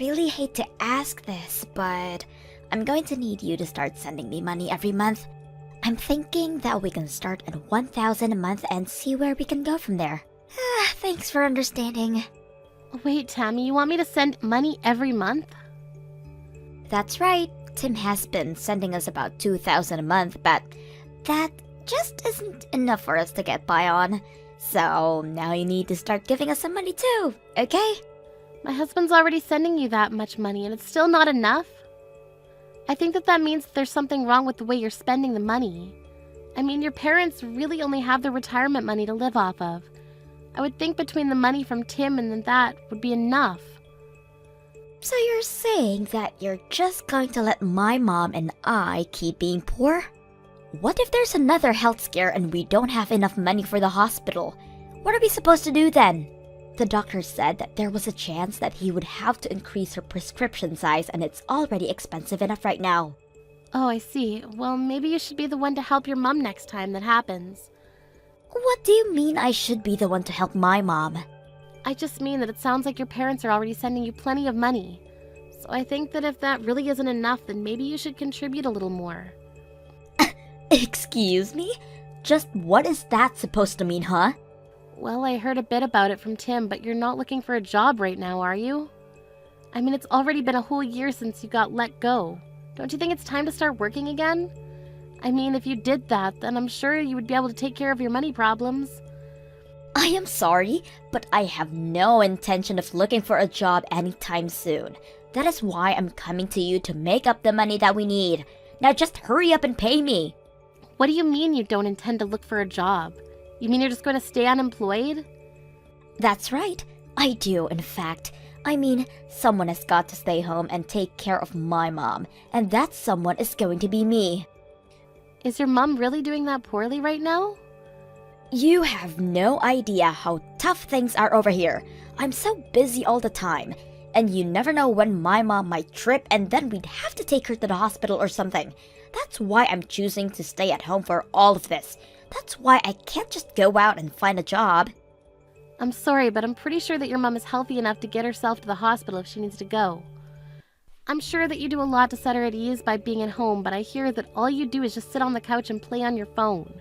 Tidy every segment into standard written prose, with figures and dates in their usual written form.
really hate to ask this, but I'm going to need you to start sending me money every month. I'm thinking that we can start at 1,000 a month and see where we can go from there. Thanks for understanding. Wait, Tammy, you want me to send money every month? That's right. Tim has been sending us about 2,000 a month, but that just isn't enough for us to get by on. So now you need to start giving us some money too, okay? My husband's already sending you that much money and it's still not enough? I think that means there's something wrong with the way you're spending the money. I mean, your parents really only have their retirement money to live off of. I would think between the money from Tim and then that would be enough. So you're saying that you're just going to let my mom and I keep being poor? What if there's another health scare and we don't have enough money for the hospital? What are we supposed to do then? The doctor said that there was a chance that he would have to increase her prescription size and it's already expensive enough right now. Oh, I see. Well, maybe you should be the one to help your mom next time that happens. What do you mean I should be the one to help my mom? I just mean that it sounds like your parents are already sending you plenty of money. So I think that if that really isn't enough, then maybe you should contribute a little more. Excuse me? Just what is that supposed to mean, huh? Well, I heard a bit about it from Tim, but you're not looking for a job right now, are you? I mean, it's already been a whole year since you got let go. Don't you think it's time to start working again? I mean, if you did that, then I'm sure you would be able to take care of your money problems. I am sorry, but I have no intention of looking for a job anytime soon. That is why I'm coming to you to make up the money that we need. Now just hurry up and pay me. What do you mean you don't intend to look for a job? You mean you're just going to stay unemployed? That's right. I do, in fact. I mean, someone has got to stay home and take care of my mom, and that someone is going to be me. Is your mom really doing that poorly right now? You have no idea how tough things are over here. I'm so busy all the time, and you never know when my mom might trip and then we'd have to take her to the hospital or something. That's why I'm choosing to stay at home for all of this. That's why I can't just go out and find a job. I'm sorry, but I'm pretty sure that your mom is healthy enough to get herself to the hospital if she needs to go. I'm sure that you do a lot to set her at ease by being at home, but I hear that all you do is just sit on the couch and play on your phone.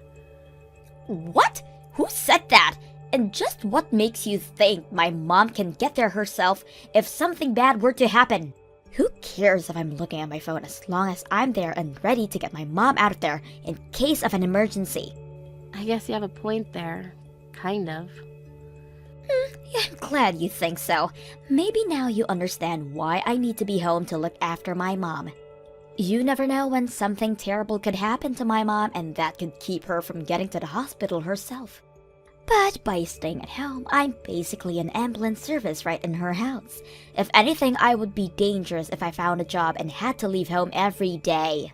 What? Who said that? And just what makes you think my mom can get there herself if something bad were to happen? Who cares if I'm looking at my phone as long as I'm there and ready to get my mom out of there in case of an emergency? I guess you have a point there. Kind of. Yeah, I'm glad you think so. Maybe now you understand why I need to be home to look after my mom. You never know when something terrible could happen to my mom and that could keep her from getting to the hospital herself. But by staying at home, I'm basically an ambulance service right in her house. If anything, I would be dangerous if I found a job and had to leave home every day.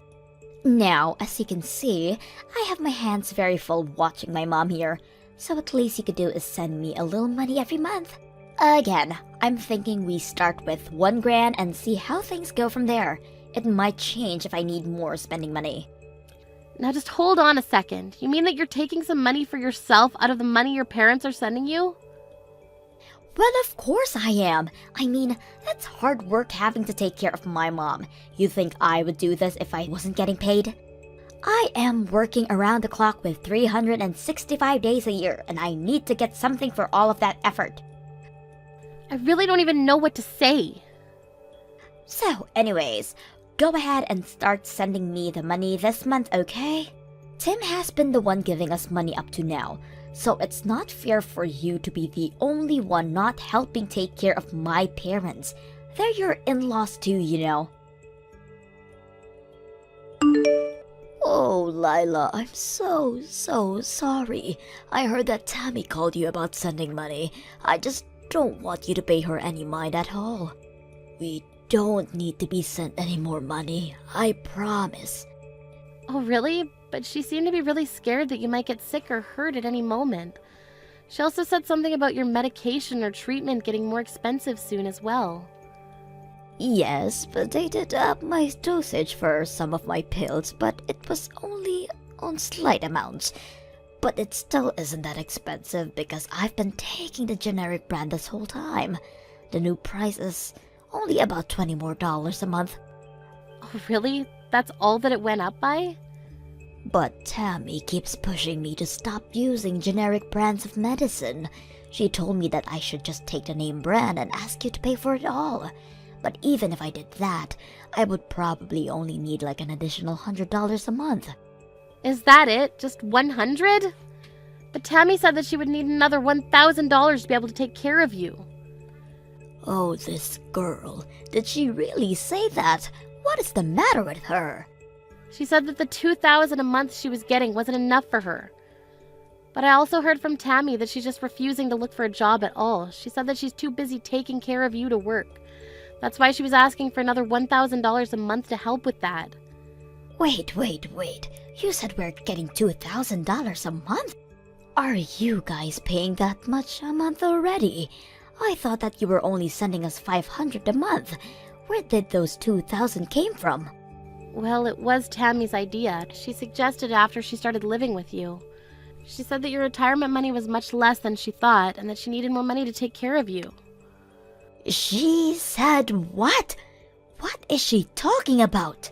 Now, as you can see, I have my hands very full watching my mom here. So at least you could do is send me a little money every month. Again, I'm thinking we start with $1,000 and see how things go from there. It might change if I need more spending money. Now just hold on a second. You mean that you're taking some money for yourself out of the money your parents are sending you? Well, of course I am. I mean, that's hard work having to take care of my mom. You think I would do this if I wasn't getting paid? I am working around the clock with 365 days a year, and I need to get something for all of that effort. I really don't even know what to say. So, anyways, go ahead and start sending me the money this month, okay? Tim has been the one giving us money up to now, so it's not fair for you to be the only one not helping take care of my parents. They're your in-laws too, you know. Oh, Lila, I'm so sorry. I heard that Tammy called you about sending money. I just don't want you to pay her any mind at all. We don't need to be sent any more money, I promise. Oh, really? But she seemed to be really scared that you might get sick or hurt at any moment. She also said something about your medication or treatment getting more expensive soon as well. Yes, but they did up my dosage for some of my pills, but it was only on slight amounts. But it still isn't that expensive because I've been taking the generic brand this whole time. The new price is only about $20 more a month. Oh, really? That's all that it went up by? But Tammy keeps pushing me to stop using generic brands of medicine. She told me that I should just take the name brand and ask you to pay for it all. But even if I did that, I would probably only need like an additional $100 a month. Is that it? Just 100? But Tammy said that she would need another $1,000 to be able to take care of you. Oh, this girl. Did she really say that? What is the matter with her? She said that the $2,000 a month she was getting wasn't enough for her. But I also heard from Tammy that she's just refusing to look for a job at all. She said that she's too busy taking care of you to work. That's why she was asking for another $1,000 a month to help with that. Wait. You said we're getting $2,000 a month? Are you guys paying that much a month already? I thought that you were only sending us $500 a month. Where did those $2,000 came from? Well, it was Tammy's idea. She suggested it after she started living with you. She said that your retirement money was much less than she thought and that she needed more money to take care of you. She said what? What is she talking about?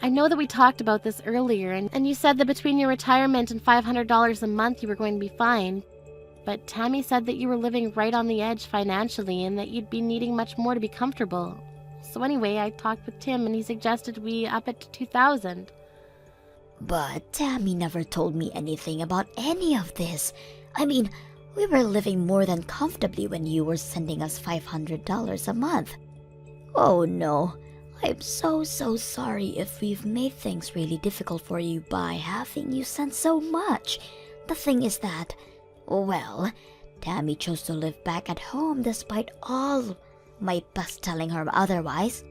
I know that we talked about this earlier, and you said that between your retirement and $500 a month you were going to be fine. But Tammy said that you were living right on the edge financially and that you'd be needing much more to be comfortable. So anyway, I talked with Tim and he suggested we up it to $2,000. But Tammy never told me anything about any of this. I mean, we were living more than comfortably when you were sending us $500 a month. Oh no, I'm so sorry if we've made things really difficult for you by having you send so much. The thing is that, well, Tammy chose to live back at home despite all my best telling her otherwise.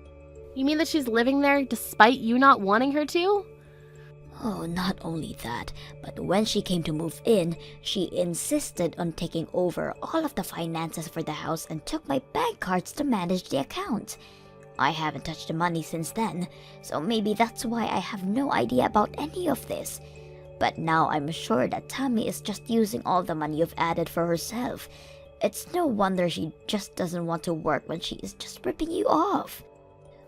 You mean that she's living there despite you not wanting her to? Oh, not only that, but when she came to move in, she insisted on taking over all of the finances for the house and took my bank cards to manage the account. I haven't touched the money since then, so maybe that's why I have no idea about any of this. But now I'm sure that Tammy is just using all the money you've added for herself. It's no wonder she just doesn't want to work when she is just ripping you off.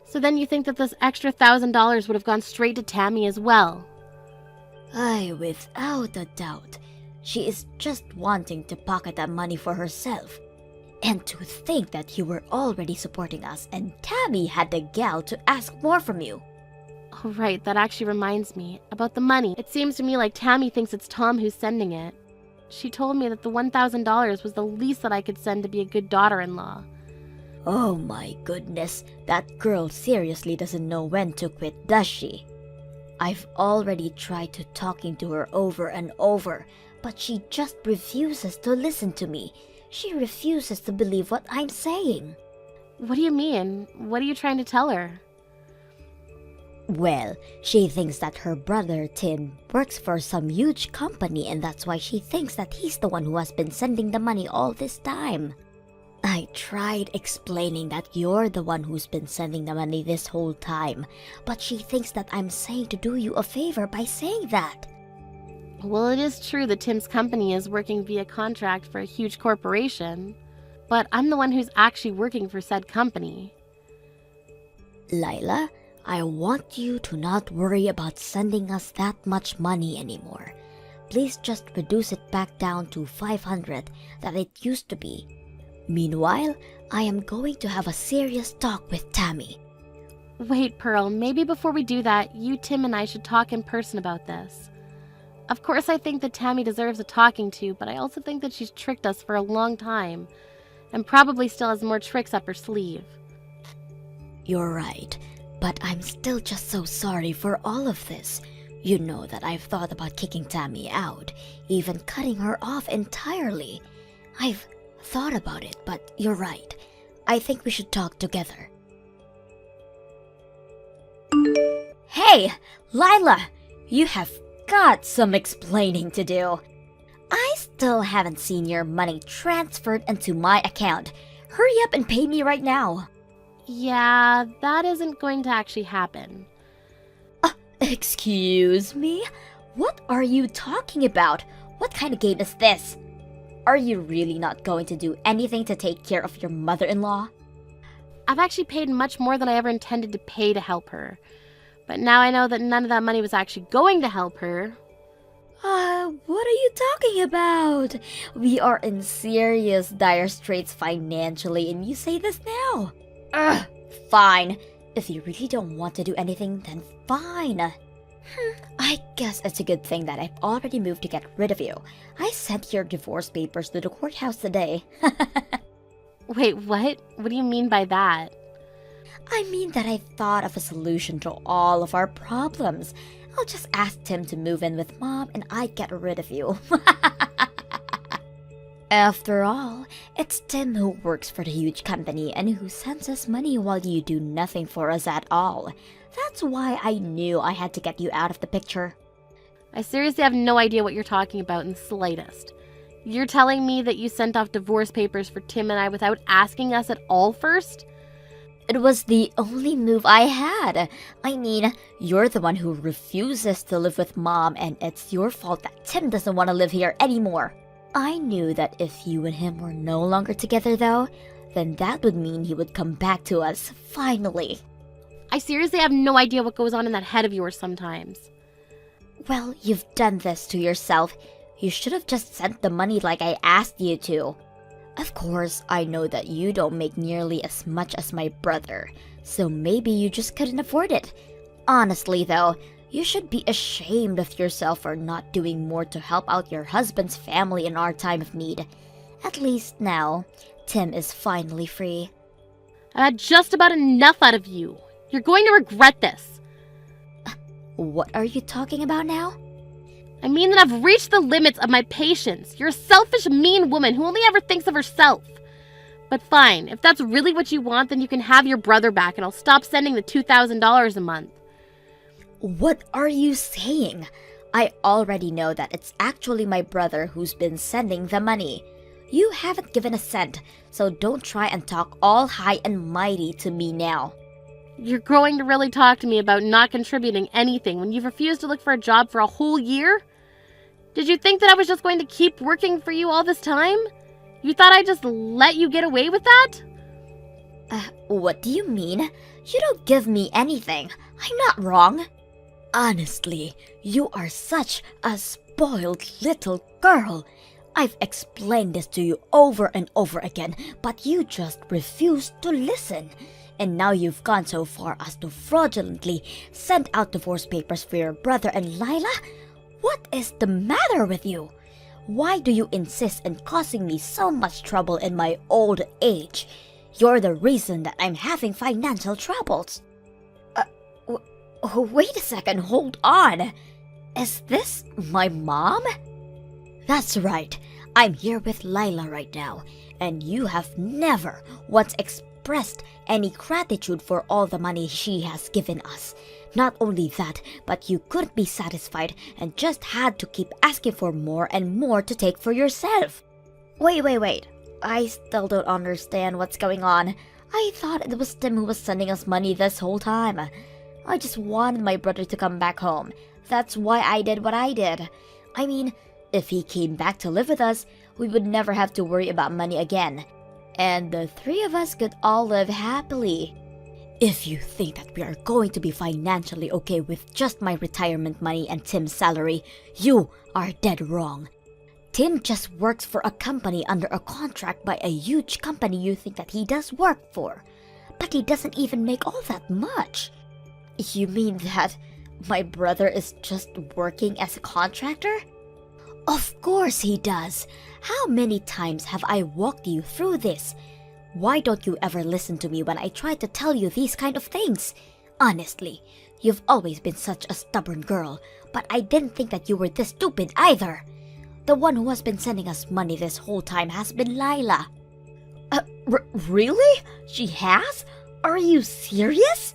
So then you think that this extra $1,000 would have gone straight to Tammy as well? Aye, without a doubt. She is just wanting to pocket that money for herself. And to think that you were already supporting us and Tammy had the gall to ask more from you. Oh, right, that actually reminds me. About the money, it seems to me like Tammy thinks it's Tom who's sending it. She told me that the $1,000 was the least that I could send to be a good daughter-in-law. Oh my goodness, that girl seriously doesn't know when to quit, does she? I've already tried to talking to her over and over, but she just refuses to listen to me. She refuses to believe what I'm saying. What do you mean? What are you trying to tell her? Well, she thinks that her brother Tim works for some huge company and that's why she thinks that he's the one who has been sending the money all this time. I tried explaining that you're the one who's been sending the money this whole time, but she thinks that I'm saying to do you a favor by saying that. Well, it is true that Tim's company is working via contract for a huge corporation, but I'm the one who's actually working for said company. Lila, I want you to not worry about sending us that much money anymore. Please just reduce it back down to $500 that it used to be. Meanwhile, I am going to have a serious talk with Tammy. Wait, Pearl, maybe before we do that, you, Tim, and I should talk in person about this. Of course, I think that Tammy deserves a talking to, but I also think that she's tricked us for a long time, and probably still has more tricks up her sleeve. You're right, but I'm still just so sorry for all of this. You know that I've thought about kicking Tammy out, even cutting her off entirely. I've thought about it, but you're right. I think we should talk together. Hey, Lila! You have got some explaining to do. I still haven't seen your money transferred into my account. Hurry up and pay me right now. Yeah, that isn't going to actually happen. Excuse me? What are you talking about? What kind of game is this? Are you really not going to do anything to take care of your mother-in-law? I've actually paid much more than I ever intended to pay to help her. But now I know that none of that money was actually going to help her. What are you talking about? We are in serious dire straits financially, and you say this now? Ugh, fine. If you really don't want to do anything, then fine. I guess it's a good thing that I've already moved to get rid of you. I sent your divorce papers to the courthouse today. Wait, what? What do you mean by that? I mean that I thought of a solution to all of our problems. I'll just ask Tim to move in with Mom and I get rid of you. After all, it's Tim who works for the huge company and who sends us money while you do nothing for us at all. That's why I knew I had to get you out of the picture. I seriously have no idea what you're talking about in the slightest. You're telling me that you sent off divorce papers for Tim and I without asking us at all first? It was the only move I had. I mean, you're the one who refuses to live with Mom, and it's your fault that Tim doesn't want to live here anymore. I knew that if you and him were no longer together, though, then that would mean he would come back to us, finally. I seriously have no idea what goes on in that head of yours sometimes. Well, you've done this to yourself. You should have just sent the money like I asked you to. Of course, I know that you don't make nearly as much as my brother, so maybe you just couldn't afford it. Honestly, though, you should be ashamed of yourself for not doing more to help out your husband's family in our time of need. At least now, Tim is finally free. I've had just about enough out of you. You're going to regret this. What are you talking about now? I mean that I've reached the limits of my patience. You're a selfish, mean woman who only ever thinks of herself. But fine, if that's really what you want, then you can have your brother back and I'll stop sending the $2,000 a month. What are you saying? I already know that it's actually my brother who's been sending the money. You haven't given a cent, so don't try and talk all high and mighty to me now. You're going to really talk to me about not contributing anything when you've refused to look for a job for a whole year? Did you think that I was just going to keep working for you all this time? You thought I'd just let you get away with that? What do you mean? You don't give me anything. I'm not wrong. Honestly, you are such a spoiled little girl. I've explained this to you over and over again, but you just refuse to listen. And now you've gone so far as to fraudulently send out divorce papers for your brother and Lila? What is the matter with you? Why do you insist in causing me so much trouble in my old age? You're the reason that I'm having financial troubles. Wait a second, hold on. Is this my mom? That's right. I'm here with Lila right now, and you have never once expressed any gratitude for all the money she has given us. Not only that, but you couldn't be satisfied and just had to keep asking for more and more to take for yourself. Wait. I still don't understand what's going on. I thought it was Tim who was sending us money this whole time. I just wanted my brother to come back home. That's why I did what I did. I mean, if he came back to live with us, we would never have to worry about money again. And the three of us could all live happily. If you think that we are going to be financially okay with just my retirement money and Tim's salary, you are dead wrong. Tim just works for a company under a contract by a huge company you think that he does work for. But he doesn't even make all that much. You mean that my brother is just working as a contractor? Of course he does. How many times have I walked you through this? Why don't you ever listen to me when I try to tell you these kind of things? Honestly, you've always been such a stubborn girl, but I didn't think that you were this stupid either. The one who has been sending us money this whole time has been Lila. Really? She has? Are you serious?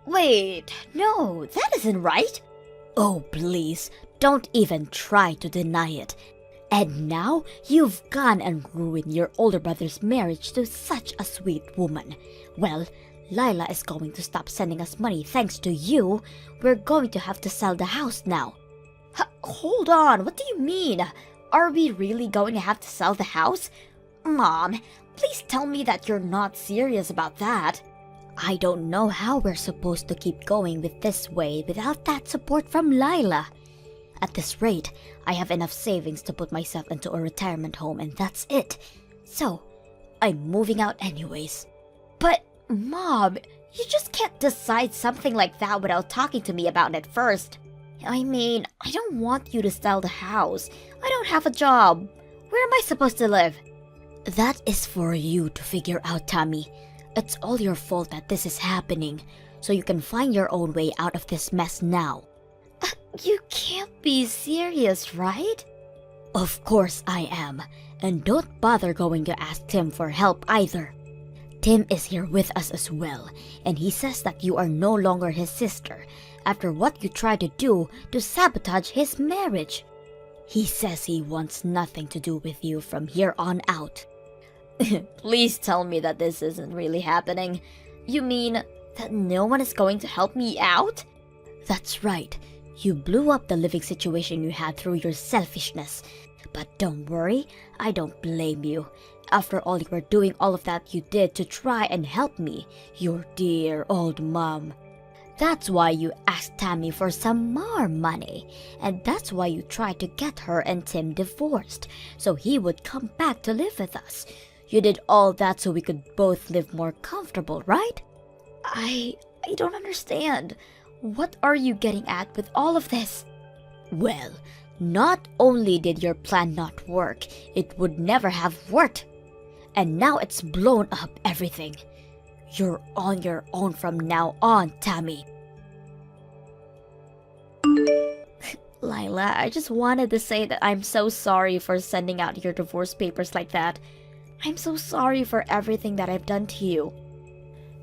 Wait, no, that isn't right. Oh, please, don't even try to deny it. And now, you've gone and ruined your older brother's marriage to such a sweet woman. Well, Lila is going to stop sending us money thanks to you. We're going to have to sell the house now. Hold on, what do you mean? Are we really going to have to sell the house? Mom, please tell me that you're not serious about that. I don't know how we're supposed to keep going with this way without that support from Lila. At this rate, I have enough savings to put myself into a retirement home and that's it. So, I'm moving out anyways. But, Mom, you just can't decide something like that without talking to me about it first. I mean, I don't want you to sell the house. I don't have a job. Where am I supposed to live? That is for you to figure out, Tammy. It's all your fault that this is happening, so you can find your own way out of this mess now. You can't be serious, right? Of course I am, and don't bother going to ask Tim for help either. Tim is here with us as well, and he says that you are no longer his sister after what you tried to do to sabotage his marriage. He says he wants nothing to do with you from here on out. Please tell me that this isn't really happening. You mean that no one is going to help me out? That's right. You blew up the living situation you had through your selfishness. But don't worry, I don't blame you. After all, you were doing all of that you did to try and help me, your dear old mom. That's why you asked Tammy for some more money. And that's why you tried to get her and Tim divorced, so he would come back to live with us. You did all that so we could both live more comfortable, right? I don't understand. What are you getting at with all of this? Well, not only did your plan not work, it would never have worked. And now it's blown up everything. You're on your own from now on, Tammy. Lila, I just wanted to say that I'm so sorry for sending out your divorce papers like that. I'm so sorry for everything that I've done to you.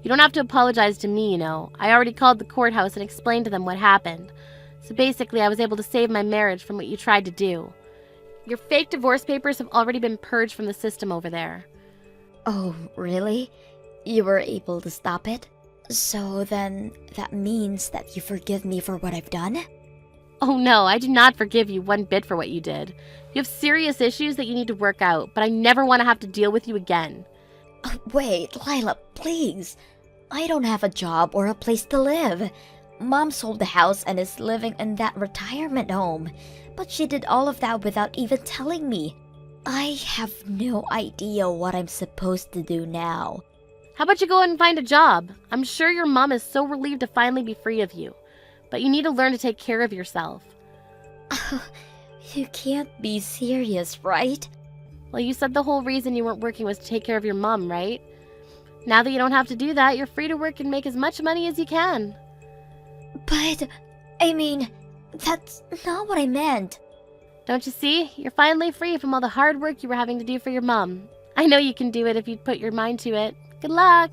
You don't have to apologize to me, you know. I already called the courthouse and explained to them what happened. So basically, I was able to save my marriage from what you tried to do. Your fake divorce papers have already been purged from the system over there. Oh, really? You were able to stop it? So then, that means that you forgive me for what I've done? Oh no, I do not forgive you one bit for what you did. You have serious issues that you need to work out, but I never want to have to deal with you again. Wait, Lila, please. I don't have a job or a place to live. Mom sold the house and is living in that retirement home. But she did all of that without even telling me. I have no idea what I'm supposed to do now. How about you go and find a job? I'm sure your mom is so relieved to finally be free of you. But you need to learn to take care of yourself. You can't be serious, right? Well, you said the whole reason you weren't working was to take care of your mom, right? Now that you don't have to do that, you're free to work and make as much money as you can. But, I mean, that's not what I meant. Don't you see? You're finally free from all the hard work you were having to do for your mom. I know you can do it if you put your mind to it. Good luck!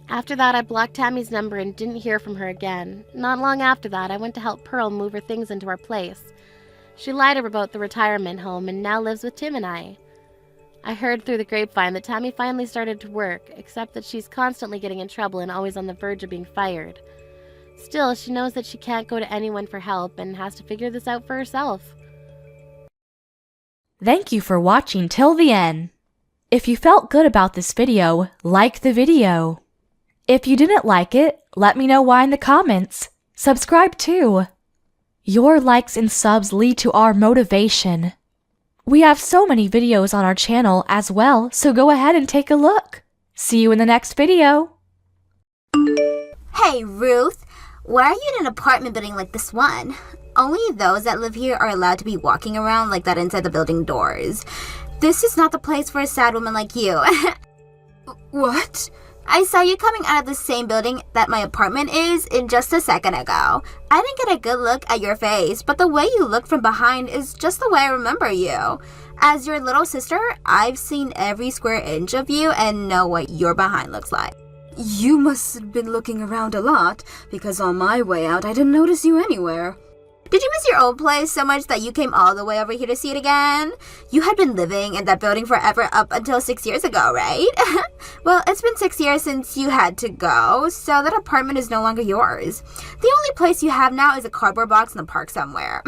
After that, I blocked Tammy's number and didn't hear from her again. Not long after that, I went to help Pearl move her things into our place. She lied about the retirement home and now lives with Tim and I. I heard through the grapevine that Tammy finally started to work, except that she's constantly getting in trouble and always on the verge of being fired. Still, she knows that she can't go to anyone for help and has to figure this out for herself. Thank you for watching till the end. If you felt good about this video, like the video. If you didn't like it, let me know why in the comments. Subscribe too. Your likes and subs lead to our motivation. We have so many videos on our channel as well, so go ahead and take a look. See you in the next video. Hey, Ruth. Why are you in an apartment building like this one? Only those that live here are allowed to be walking around like that inside the building doors. This is not the place for a sad woman like you. What? I saw you coming out of the same building that my apartment is in just a second ago. I didn't get a good look at your face, but the way you look from behind is just the way I remember you. As your little sister, I've seen every square inch of you and know what your behind looks like. You must have been looking around a lot, because on my way out I didn't notice you anywhere. Did you miss your old place so much that you came all the way over here to see it again? You had been living in that building forever up until 6 years ago, right? Well, it's been 6 years since you had to go, so that apartment is no longer yours. The only place you have now is a cardboard box in the park somewhere.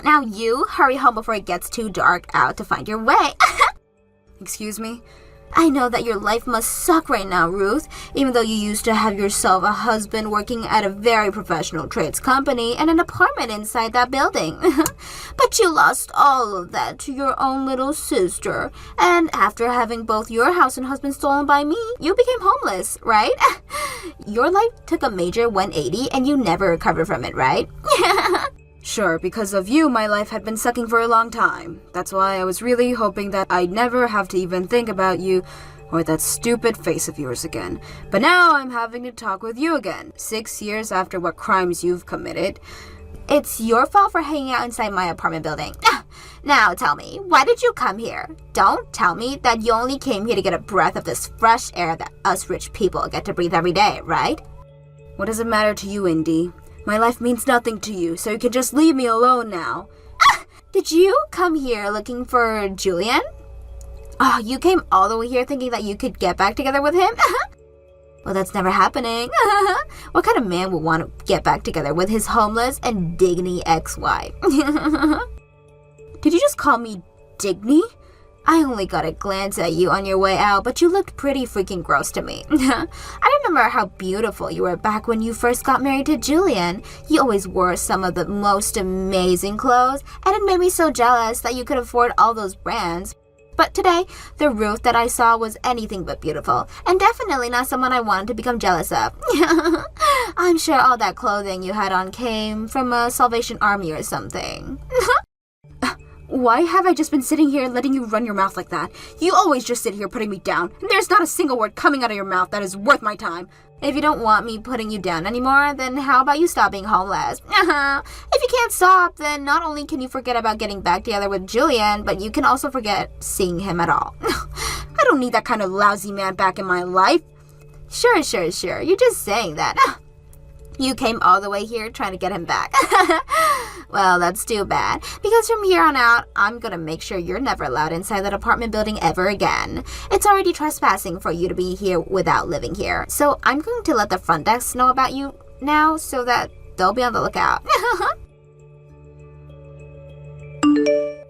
Now you hurry home before it gets too dark out to find your way. Excuse me? I know that your life must suck right now, Ruth, even though you used to have yourself a husband working at a very professional trades company and an apartment inside that building. But you lost all of that to your own little sister. And after having both your house and husband stolen by me, you became homeless, right? Your life took a major 180 and you never recovered from it, right? Sure, because of you, my life had been sucking for a long time. That's why I was really hoping that I'd never have to even think about you or that stupid face of yours again. But now I'm having to talk with you again, 6 years after what crimes you've committed. It's your fault for hanging out inside my apartment building. Now tell me, why did you come here? Don't tell me that you only came here to get a breath of this fresh air that us rich people get to breathe every day, right? What does it matter to you, Indy? My life means nothing to you, so you can just leave me alone now. Did you come here looking for Julien? Oh, you came all the way here thinking that you could get back together with him? Well, that's never happening. What kind of man would want to get back together with his homeless and Digny ex-wife? Did you just call me Digny? I only got a glance at you on your way out, but you looked pretty freaking gross to me. I remember how beautiful you were back when you first got married to Julien. You always wore some of the most amazing clothes, and it made me so jealous that you could afford all those brands. But today, the Ruth that I saw was anything but beautiful, and definitely not someone I wanted to become jealous of. I'm sure all that clothing you had on came from a Salvation Army or something. Why have I just been sitting here letting you run your mouth like that? You always just sit here putting me down, and there's not a single word coming out of your mouth that is worth my time. If you don't want me putting you down anymore, then how about you stop being homeless? If you can't stop, then not only can you forget about getting back together with Julien, but you can also forget seeing him at all. I don't need that kind of lousy man back in my life. Sure. You're just saying that. You came all the way here trying to get him back. Well, that's too bad, because from here on out, I'm gonna make sure you're never allowed inside that apartment building ever again. It's already trespassing for you to be here without living here, so I'm going to let the front desk know about you now so that they'll be on the lookout.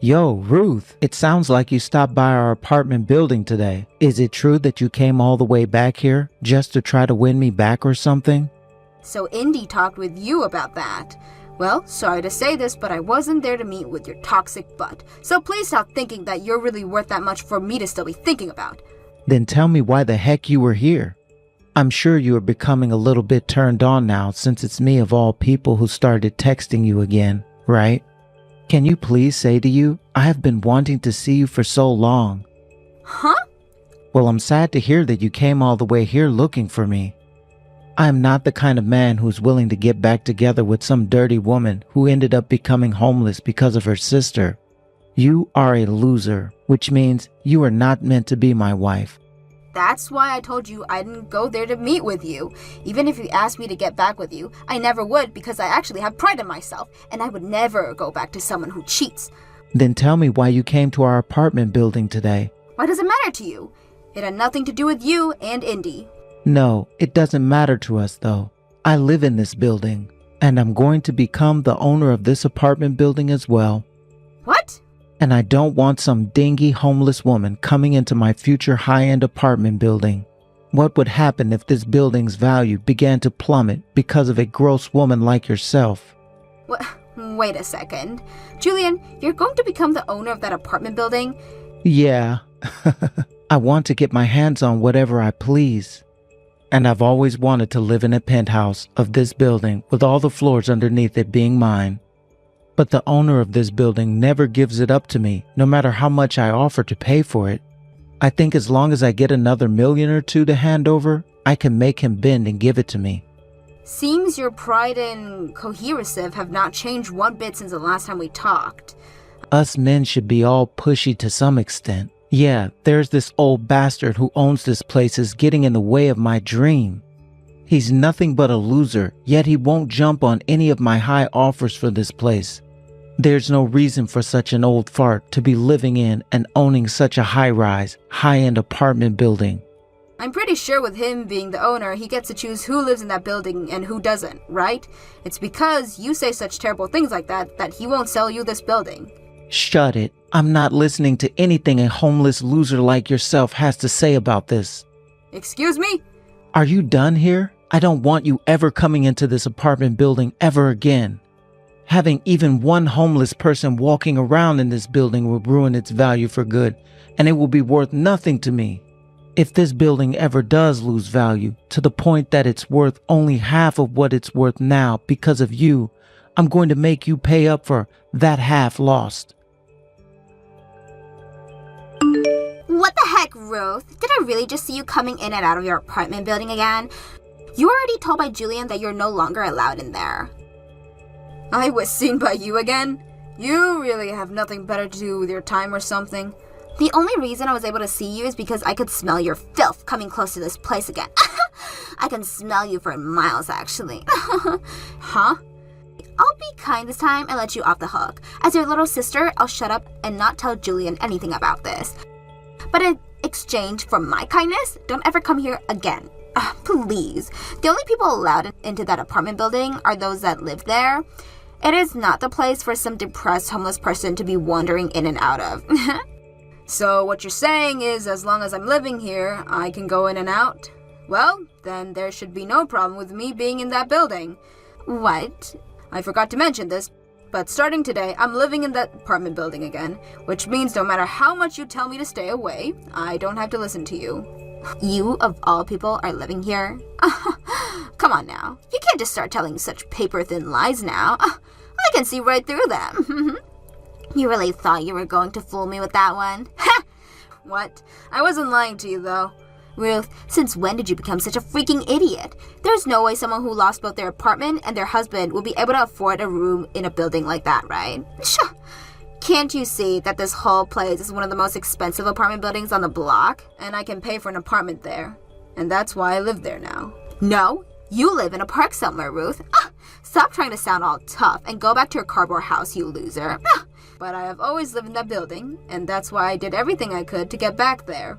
Yo, Ruth, it sounds like you stopped by our apartment building today. Is it true that you came all the way back here just to try to win me back or something? So Indy talked with you about that. Well, sorry to say this, but I wasn't there to meet with your toxic butt. So please stop thinking that you're really worth that much for me to still be thinking about. Then tell me why the heck you were here. I'm sure you are becoming a little bit turned on now since it's me of all people who started texting you again, right? Can you please say to you, I have been wanting to see you for so long. Huh? Well, I'm sad to hear that you came all the way here looking for me. I am not the kind of man who's willing to get back together with some dirty woman who ended up becoming homeless because of her sister. You are a loser, which means you are not meant to be my wife. That's why I told you I didn't go there to meet with you. Even if you asked me to get back with you, I never would because I actually have pride in myself, and I would never go back to someone who cheats. Then tell me why you came to our apartment building today. Why does it matter to you? It had nothing to do with you and Indy. No, it doesn't matter to us though. I live in this building, and I'm going to become the owner of this apartment building as well. What? And I don't want some dingy homeless woman coming into my future high-end apartment building. What would happen if this building's value began to plummet because of a gross woman like yourself? Wait a second. Julien, you're going to become the owner of that apartment building? Yeah. I want to get my hands on whatever I please. And I've always wanted to live in a penthouse of this building with all the floors underneath it being mine. But the owner of this building never gives it up to me, no matter how much I offer to pay for it. I think as long as I get another million or two to hand over, I can make him bend and give it to me. Seems your pride and cohesive have not changed one bit since the last time we talked. Us men should be all pushy to some extent. Yeah, there's this old bastard who owns this place is getting in the way of my dream. He's nothing but a loser, yet he won't jump on any of my high offers for this place. There's no reason for such an old fart to be living in and owning such a high-rise, high-end apartment building. I'm pretty sure with him being the owner, he gets to choose who lives in that building and who doesn't, right? It's because you say such terrible things like that he won't sell you this building. Shut it. I'm not listening to anything a homeless loser like yourself has to say about this. Excuse me? Are you done here? I don't want you ever coming into this apartment building ever again. Having even one homeless person walking around in this building will ruin its value for good, and it will be worth nothing to me. If this building ever does lose value to the point that it's worth only half of what it's worth now because of you, I'm going to make you pay up for that half lost. What the heck, Ruth? Did I really just see you coming in and out of your apartment building again? You were already told by Julien that you're no longer allowed in there. I was seen by you again? You really have nothing better to do with your time or something? The only reason I was able to see you is because I could smell your filth coming close to this place again. I can smell you for miles, actually. Huh? I'll be kind this time and let you off the hook. As your little sister, I'll shut up and not tell Julien anything about this. But in exchange for my kindness, don't ever come here again. Please. The only people allowed into that apartment building are those that live there. It is not the place for some depressed homeless person to be wandering in and out of. So what you're saying is as long as I'm living here, I can go in and out? Well, then there should be no problem with me being in that building. What? I forgot to mention this, but starting today, I'm living in that apartment building again, which means no matter how much you tell me to stay away, I don't have to listen to you. You, of all people, are living here? Come on now. You can't just start telling such paper-thin lies now. I can see right through them. You really thought you were going to fool me with that one? What? I wasn't lying to you, though. Ruth, since when did you become such a freaking idiot? There's no way someone who lost both their apartment and their husband will be able to afford a room in a building like that, right? Can't you see that this whole place is one of the most expensive apartment buildings on the block? And I can pay for an apartment there. And that's why I live there now. No, you live in a park somewhere, Ruth. Stop trying to sound all tough and go back to your cardboard house, you loser. But I have always lived in that building, and that's why I did everything I could to get back there.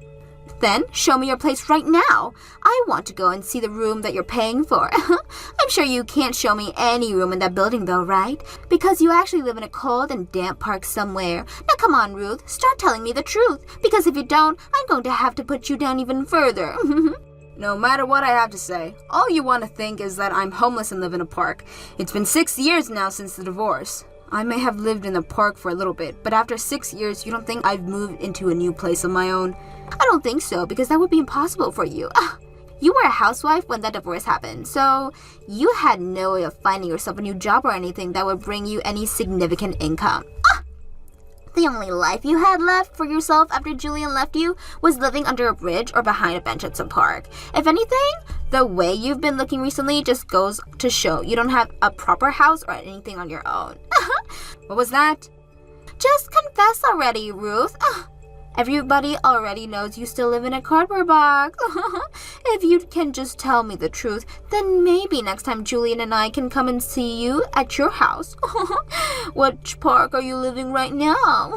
Then show me your place right now. I want to go and see the room that you're paying for. I'm sure you can't show me any room in that building though, right? Because you actually live in a cold and damp park somewhere. Now come on, Ruth, start telling me the truth. Because if you don't, I'm going to have to put you down even further. No matter what I have to say, all you want to think is that I'm homeless and live in a park. It's been 6 years now since the divorce. I may have lived in the park for a little bit, but after 6 years, you don't think I've moved into a new place of my own? I don't think so, because that would be impossible for you. You were a housewife when that divorce happened, so you had no way of finding yourself a new job or anything that would bring you any significant income. The only life you had left for yourself after Julien left you was living under a bridge or behind a bench at some park. If anything, the way you've been looking recently just goes to show you don't have a proper house or anything on your own. What was that? Just confess already, Ruth. Everybody already knows you still live in a cardboard box. If you can just tell me the truth, then maybe next time Julien and I can come and see you at your house. Which park are you living right now?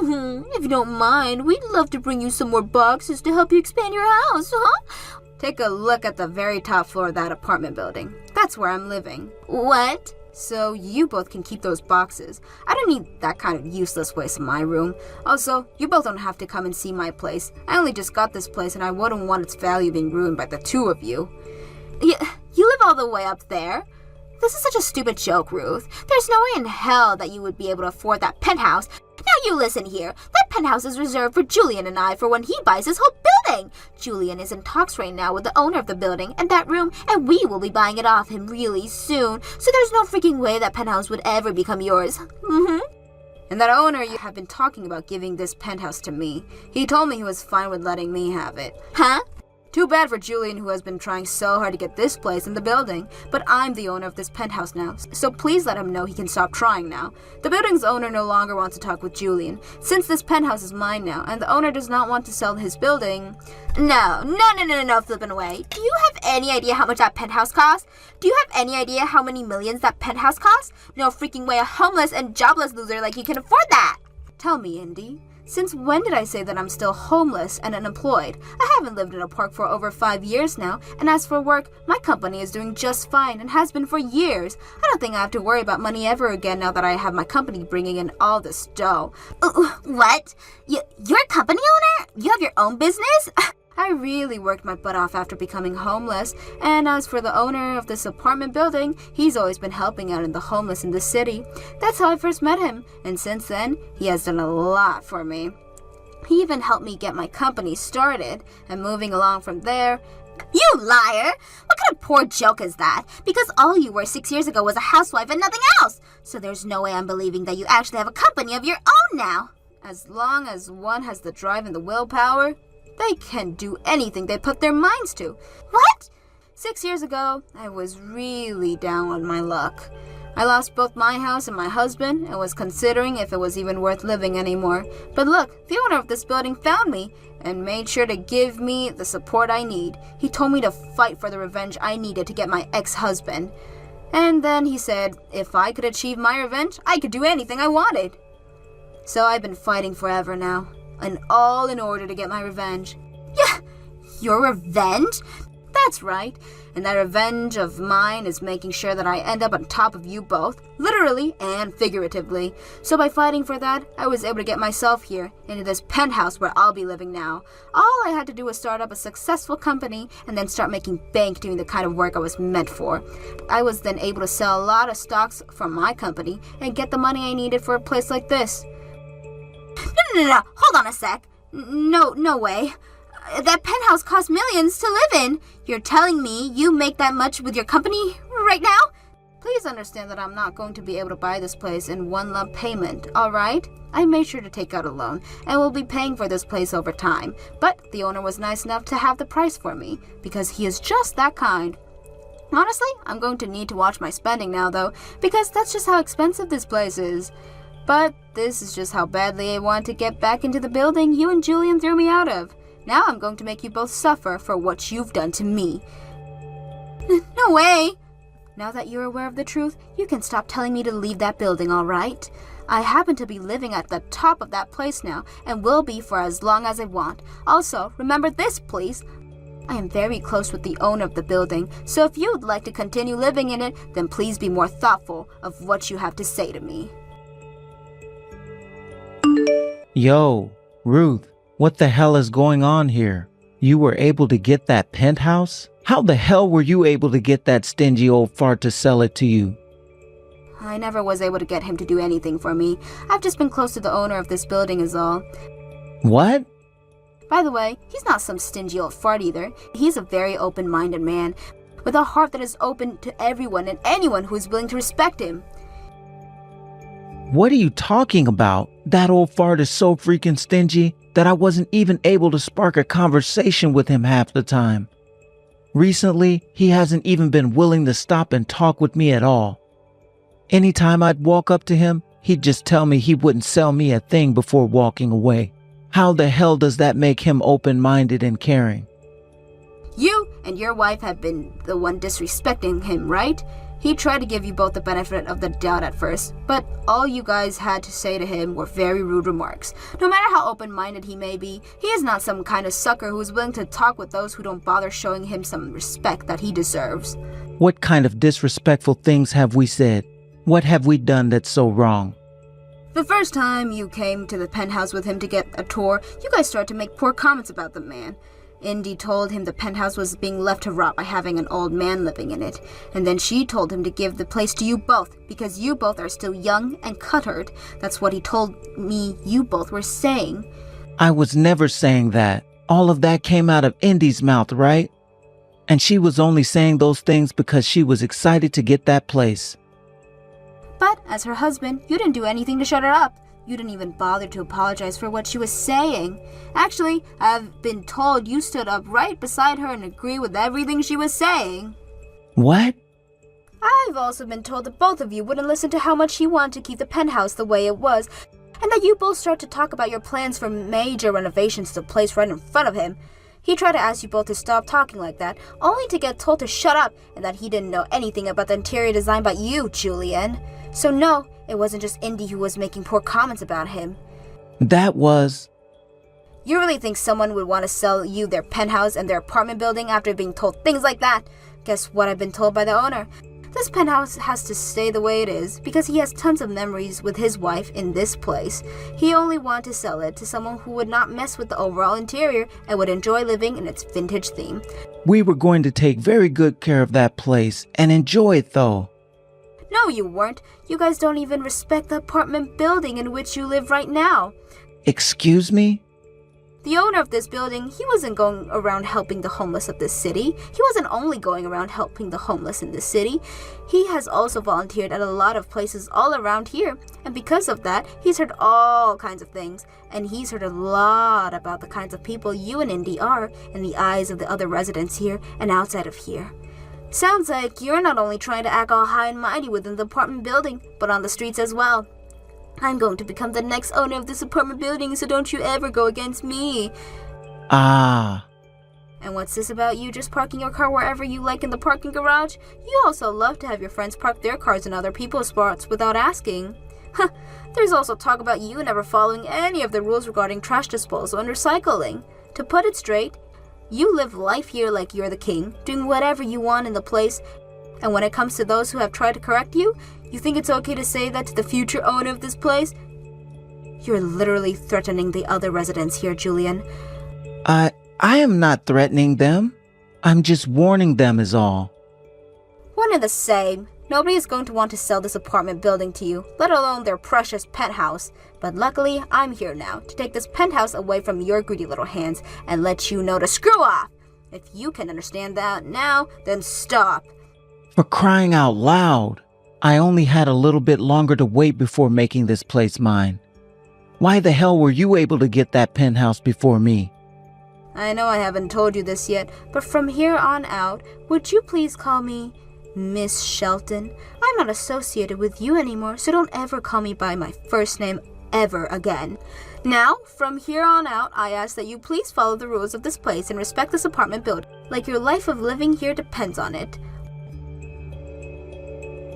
If you don't mind, we'd love to bring you some more boxes to help you expand your house. Take a look at the very top floor of that apartment building. That's where I'm living. What? So you both can keep those boxes. I don't need that kind of useless waste in my room. Also, you both don't have to come and see my place. I only just got this place and I wouldn't want its value being ruined by the two of you. You live all the way up there? This is such a stupid joke, Ruth. There's no way in hell that you would be able to afford that penthouse. Now you listen here. That penthouse is reserved for Julien and I for when he buys his whole building. Julien is in talks right now with the owner of the building and that room, and we will be buying it off him really soon. So there's no freaking way that penthouse would ever become yours. And that owner you have been talking about giving this penthouse to me. He told me he was fine with letting me have it. Huh? Too bad for Julien, who has been trying so hard to get this place in the building. But I'm the owner of this penthouse now, so please let him know he can stop trying now. The building's owner no longer wants to talk with Julien. Since this penthouse is mine now, and the owner does not want to sell his building... No, flippin' away. Do you have any idea how much that penthouse costs? Do you have any idea how many millions that penthouse costs? No freaking way a homeless and jobless loser like you can afford that. Tell me, Indy, Since when did I say that I'm still homeless and unemployed? I haven't lived in a park for over 5 years now, and as for work, my company is doing just fine and has been for years. I don't think I have to worry about money ever again now that I have my company bringing in all this dough. What? You're a company owner? You have your own business? I really worked my butt off after becoming homeless, and as for the owner of this apartment building, he's always been helping out in the homeless in the city. That's how I first met him, and since then, he has done a lot for me. He even helped me get my company started, and moving along from there. You liar! What kind of poor joke is that? Because all you were 6 years ago was a housewife and nothing else. So there's no way I'm believing that you actually have a company of your own now. As long as one has the drive and the willpower, they can do anything they put their minds to. What? 6 years ago, I was really down on my luck. I lost both my house and my husband and was considering if it was even worth living anymore. But look, the owner of this building found me and made sure to give me the support I need. He told me to fight for the revenge I needed to get my ex-husband. And then he said if I could achieve my revenge, I could do anything I wanted. So I've been fighting forever now. And all in order to get my revenge. Yeah, your revenge? That's right. And that revenge of mine is making sure that I end up on top of you both, literally and figuratively. So by fighting for that, I was able to get myself here, into this penthouse where I'll be living now. All I had to do was start up a successful company and then start making bank doing the kind of work I was meant for. I was then able to sell a lot of stocks from my company and get the money I needed for a place like this. No. Hold on a sec. No way. That penthouse costs millions to live in. You're telling me you make that much with your company right now? Please understand that I'm not going to be able to buy this place in one lump payment, alright? I made sure to take out a loan and will be paying for this place over time. But the owner was nice enough to have the price for me because he is just that kind. Honestly, I'm going to need to watch my spending now though, because that's just how expensive this place is. But this is just how badly I want to get back into the building you and Julien threw me out of. Now I'm going to make you both suffer for what you've done to me. No way! Now that you're aware of the truth, you can stop telling me to leave that building, alright? I happen to be living at the top of that place now, and will be for as long as I want. Also, remember this, please. I am very close with the owner of the building, so if you would like to continue living in it, then please be more thoughtful of what you have to say to me. Yo, Ruth, what the hell is going on here? You were able to get that penthouse? How the hell were you able to get that stingy old fart to sell it to you? I never was able to get him to do anything for me. I've just been close to the owner of this building is all. What? By the way, he's not some stingy old fart either. He's a very open-minded man, with a heart that is open to everyone and anyone who is willing to respect him. What are you talking about? That old fart is so freaking stingy that I wasn't even able to spark a conversation with him half the time. Recently, he hasn't even been willing to stop and talk with me at all. Anytime I'd walk up to him, he'd just tell me he wouldn't sell me a thing before walking away. How the hell does that make him open-minded and caring? You and your wife have been the one disrespecting him, right? He tried to give you both the benefit of the doubt at first, but all you guys had to say to him were very rude remarks. No matter how open-minded he may be, he is not some kind of sucker who is willing to talk with those who don't bother showing him some respect that he deserves. What kind of disrespectful things have we said? What have we done that's so wrong? The first time you came to the penthouse with him to get a tour, you guys started to make poor comments about the man. Indy told him the penthouse was being left to rot by having an old man living in it, and then she told him to give the place to you both because you both are still young and cuttered. That's what he told me you both were saying. I was never saying that. All of that came out of Indy's mouth, right? And she was only saying those things because she was excited to get that place. But as her husband, you didn't do anything to shut her up. You didn't even bother to apologize for what she was saying. Actually, I've been told you stood up right beside her and agreed with everything she was saying. What? I've also been told that both of you wouldn't listen to how much he wanted to keep the penthouse the way it was, and that you both start to talk about your plans for major renovations to the place right in front of him. He tried to ask you both to stop talking like that, only to get told to shut up and that he didn't know anything about the interior design but you, Julien. So no, it wasn't just Indy who was making poor comments about him. That was... You really think someone would want to sell you their penthouse and their apartment building after being told things like that? Guess what I've been told by the owner? This penthouse has to stay the way it is because he has tons of memories with his wife in this place. He only wanted to sell it to someone who would not mess with the overall interior and would enjoy living in its vintage theme. We were going to take very good care of that place and enjoy it though. No, you weren't. You guys don't even respect the apartment building in which you live right now. Excuse me? The owner of this building, he wasn't going around helping the homeless of this city. He wasn't only going around helping the homeless in this city. He has also volunteered at a lot of places all around here. And because of that, he's heard all kinds of things. And he's heard a lot about the kinds of people you and Indy are in the eyes of the other residents here and outside of here. Sounds like you're not only trying to act all high and mighty within the apartment building, but on the streets as well. I'm going to become the next owner of this apartment building, so don't you ever go against me. Ah. And what's this about you just parking your car wherever you like in the parking garage? You also love to have your friends park their cars in other people's spots without asking. Huh, there's also talk about you never following any of the rules regarding trash disposal and recycling. To put it straight, you live life here like you're the king, doing whatever you want in the place. And when it comes to those who have tried to correct you, you think it's okay to say that to the future owner of this place? You're literally threatening the other residents here, Julien. I am not threatening them. I'm just warning them is all. One and the same. Nobody is going to want to sell this apartment building to you, let alone their precious penthouse. But luckily, I'm here now to take this penthouse away from your greedy little hands and let you know to screw off. If you can understand that now, then stop. For crying out loud. I only had a little bit longer to wait before making this place mine. Why the hell were you able to get that penthouse before me? I know I haven't told you this yet, but from here on out, would you please call me Miss Shelton? I'm not associated with you anymore, so don't ever call me by my first name ever again. Now, from here on out, I ask that you please follow the rules of this place and respect this apartment building, like your life of living here depends on it.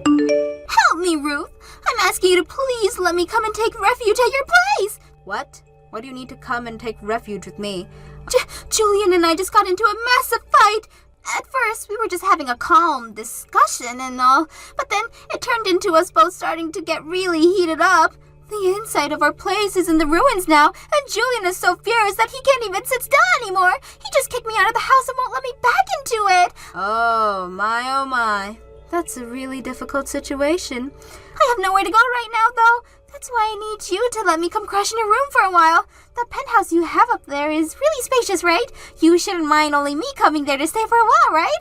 Help me, Ruth. I'm asking you to please let me come and take refuge at your place. What? Why do you need to come and take refuge with me? Julien and I just got into a massive fight. At first, we were just having a calm discussion and all, but then it turned into us both starting to get really heated up. The inside of our place is in the ruins now, and Julien is so furious that he can't even sit still anymore. He just kicked me out of the house and won't let me back into it. Oh my. That's a really difficult situation. I have nowhere to go right now, though. That's why I need you to let me come crash in your room for a while. The penthouse you have up there is really spacious, right? You shouldn't mind only me coming there to stay for a while, right?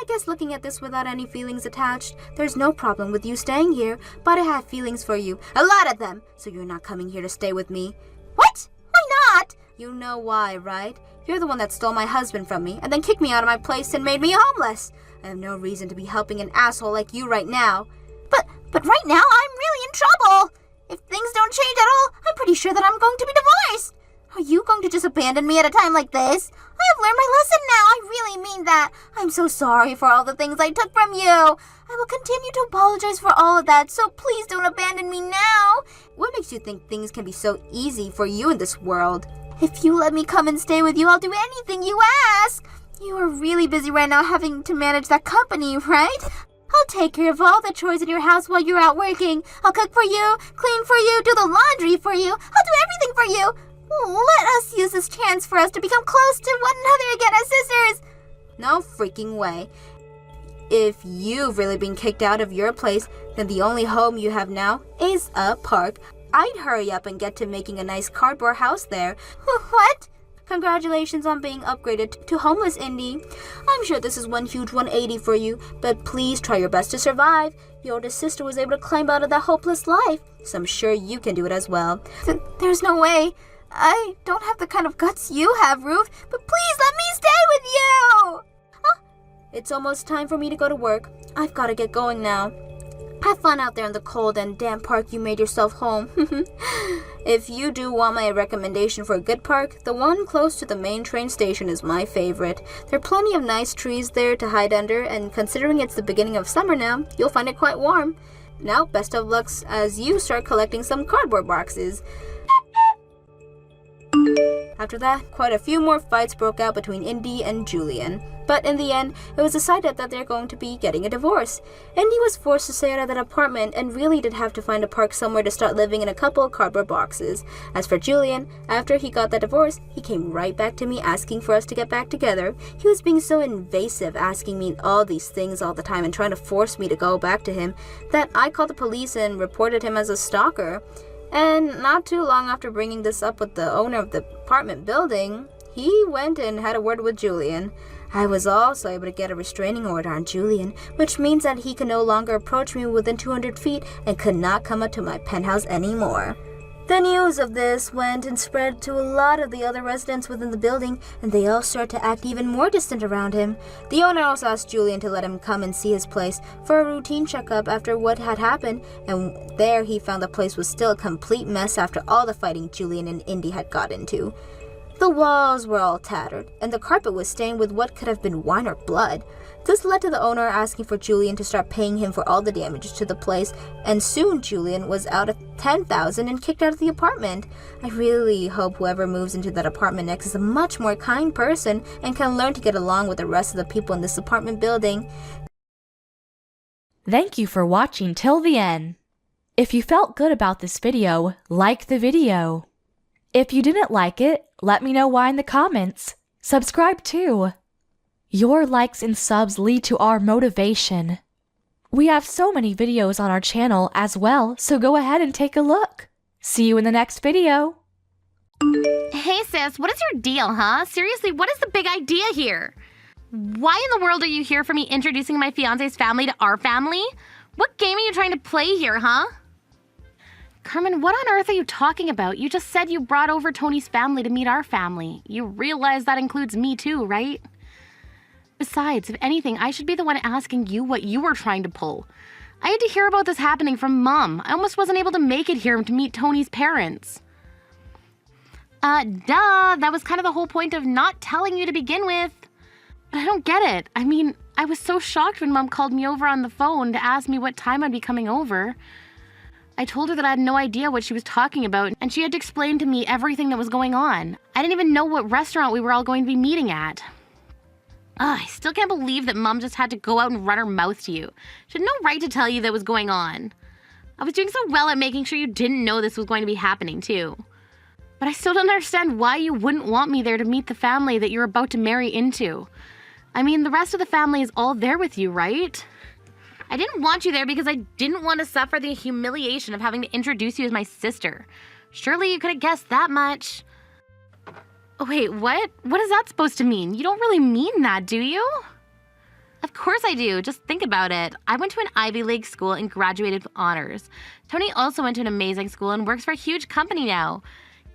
I guess looking at this without any feelings attached, there's no problem with you staying here, but I have feelings for you. A lot of them. So you're not coming here to stay with me. What? Why not? You know why, right? You're the one that stole my husband from me and then kicked me out of my place and made me homeless. I have no reason to be helping an asshole like you right now. But right now, I'm really in trouble. If things don't change at all, I'm pretty sure that I'm going to be divorced. Are you going to just abandon me at a time like this? I have learned my lesson now. I really mean that. I'm so sorry for all the things I took from you. I will continue to apologize for all of that, so please don't abandon me now. What makes you think things can be so easy for you in this world? If you let me come and stay with you, I'll do anything you ask. You are really busy right now having to manage that company, right? I'll take care of all the chores in your house while you're out working. I'll cook for you, clean for you, do the laundry for you. I'll do everything for you. Let us use this chance for us to become close to one another again as sisters. No freaking way. If you've really been kicked out of your place, then the only home you have now is a park. I'd hurry up and get to making a nice cardboard house there. What? Congratulations on being upgraded to homeless, Indy. I'm sure this is one huge 180 for you, but please try your best to survive. Your oldest sister was able to climb out of that hopeless life, so I'm sure you can do it as well. There's no way. I don't have the kind of guts you have, Ruth, but please let me stay with you! It's almost time for me to go to work. I've got to get going now. Have fun out there in the cold and damp park you made yourself home. If you do want my recommendation for a good park, the one close to the main train station is my favorite. There are plenty of nice trees there to hide under, and considering it's the beginning of summer now, you'll find it quite warm. Now, best of luck as you start collecting some cardboard boxes. After that, quite a few more fights broke out between Indy and Julien. But in the end, it was decided that they're going to be getting a divorce. Indy was forced to stay out of that apartment and really did have to find a park somewhere to start living in a couple of cardboard boxes. As for Julien, after he got the divorce, he came right back to me asking for us to get back together. He was being so invasive, asking me all these things all the time and trying to force me to go back to him, that I called the police and reported him as a stalker. And not too long after bringing this up with the owner of the apartment building, he went and had a word with Julien. I was also able to get a restraining order on Julien, which means that he can no longer approach me within 200 feet and could not come up to my penthouse anymore. The news of this went and spread to a lot of the other residents within the building, and they all started to act even more distant around him. The owner also asked Julien to let him come and see his place for a routine checkup after what had happened, and there he found the place was still a complete mess after all the fighting Julien and Indy had got into. The walls were all tattered, and the carpet was stained with what could have been wine or blood. This led to the owner asking for Julien to start paying him for all the damages to the place, and soon Julien was out of $10,000 and kicked out of the apartment. I really hope whoever moves into that apartment next is a much more kind person and can learn to get along with the rest of the people in this apartment building. Thank you for watching till the end. If you felt good about this video, like the video. If you didn't like it, let me know why in the comments. Subscribe too. Your likes and subs lead to our motivation. We have so many videos on our channel as well, so go ahead and take a look. See you in the next video. Hey sis, what is your deal, huh? Seriously, what is the big idea here? Why in the world are you here for me introducing my fiance's family to our family? What game are you trying to play here, huh? Carmen, what on earth are you talking about? You just said you brought over Tony's family to meet our family. You realize that includes me too, right? Besides, if anything, I should be the one asking you what you were trying to pull. I had to hear about this happening from Mom. I almost wasn't able to make it here to meet Tony's parents. That was kind of the whole point of not telling you to begin with. But I don't get it. I mean, I was so shocked when Mom called me over on the phone to ask me what time I'd be coming over. I told her that I had no idea what she was talking about, and she had to explain to me everything that was going on. I didn't even know what restaurant we were all going to be meeting at. I still can't believe that Mom just had to go out and run her mouth to you. She had no right to tell you that was going on. I was doing so well at making sure you didn't know this was going to be happening too. But I still don't understand why you wouldn't want me there to meet the family that you're about to marry into. I mean, the rest of the family is all there with you, right? I didn't want you there because I didn't want to suffer the humiliation of having to introduce you as my sister. Surely you could have guessed that much. Oh, wait, what? What is that supposed to mean? You don't really mean that, do you? Of course I do. Just think about it. I went to an Ivy League school and graduated with honors. Tony also went to an amazing school and works for a huge company now.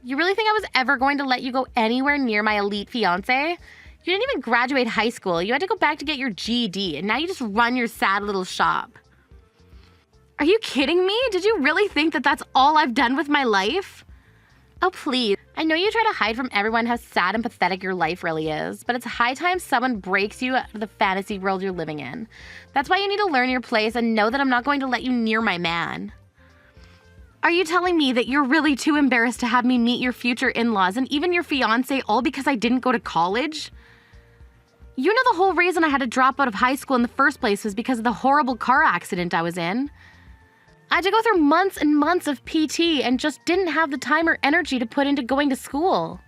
You really think I was ever going to let you go anywhere near my elite fiancé? You didn't even graduate high school. You had to go back to get your GED, and now you just run your sad little shop. Are you kidding me? Did you really think that that's all I've done with my life? Oh, please. I know you try to hide from everyone how sad and pathetic your life really is, but it's high time someone breaks you out of the fantasy world you're living in. That's why you need to learn your place and know that I'm not going to let you near my man. Are you telling me that you're really too embarrassed to have me meet your future in-laws and even your fiancé all because I didn't go to college? You know the whole reason I had to drop out of high school in the first place was because of the horrible car accident I was in. I had to go through months and months of PT and just didn't have the time or energy to put into going to school.